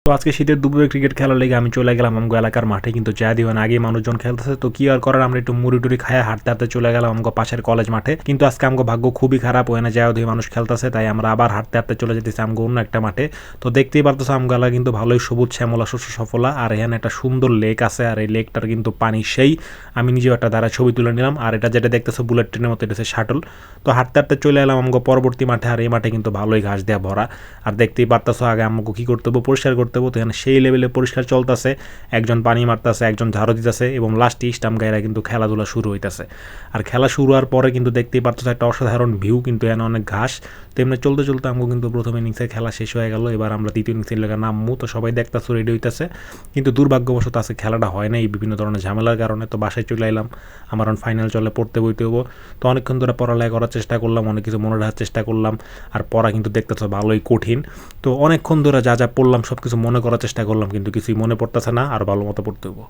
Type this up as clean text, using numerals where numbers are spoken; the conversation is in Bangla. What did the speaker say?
তো আজকে শীতের দুপুরে ক্রিকেট খেলার লেগে আমি চলে গেলাম আমগো এলাকার মাঠে, কিন্তু যা দিওয়ান আগে মানুষজন খেলতেছে, তো কি আর করার, আমরা একটু মুড়ি টুড়ি খায় হাঁটতে হাঁটতে চলে গেলাম আমগো পাশের কলেজ মাঠে। কিন্তু আজকে আমগো ভাগ্য খুবই খারাপ, ওখানে যায় দুই মানুষ খেলতেছে, তাই আমরা আবার হাঁটতে হাঁটতে চলে যেতেছি আমগো অন্য একটা মাঠে। তো দেখতেই পারতেছো আমগো এলাকা কিন্তু ভালোই সবুজ শ্যামলা শস্য সফলা, আর এখানে একটা সুন্দর লেক আছে, আর এই লেকটার কিন্তু পানি সেই, আমি নিজেও একটা দ্বারা ছবি তুলে নিলাম। আর এটা যেটা দেখতেছো বুলেট ট্রেনের মতো, এটা হচ্ছে শাটল। তো হাঁটতে হাঁটতে চলে এলাম আমগো পরবর্তী মাঠে, আর এই মাঠে কিন্তু ভালোই ঘাস দেওয়া ভরা। আর দেখতেই পারতেছো আগে আমাকে কি করতে হবে, পরিষ্কার করতে হবে। তো এখানে সেই লেভেলে পরিষ্কার চলতেছে, একজন পানি মারতেছে, একজন ঝাড়ু দিতেছে, এবং লাস্টে স্টাম্প গাইরা কিন্তু খেলাধুলা শুরু হইতেছে। আর খেলা শুরু হওয়ার পরে কিন্তু দেখতেই পারতেছো একটা অসাধারণ ভিউ, কিন্তু এখানে অনেক ঘাস। তেমনি চলতে চলতে আমাকে কিন্তু প্রথম ইনিংসের খেলা শেষ হয়ে গেল, এবার আমরা দ্বিতীয় ইনিংসের লেগে নামবো। তো সবাই দেখতেছো রেডি হইতেছে, কিন্তু দুর্ভাগ্যবশত আজকে খেলাটা হয় না এই বিভিন্ন ধরনের ঝামেলার কারণে। তো বাসায় চলে এলাম, আমার ফাইনাল চলে, পড়তে বইতে হবো। তো অনেকক্ষণ ধরে পড়ালেখা করার চেষ্টা করলাম, অনেক কিছু মনে রাখার চেষ্টা করলাম, আর পড়া কিন্তু দেখতেছো ভালোই কঠিন। তো অনেকক্ষণ ধরে যা যা পড়লাম সব কিছু মনে করার চেষ্টা করলাম, কিন্তু কিছুই মনে পড়তেছে না, আর ভালো মতো পড়তে হবো।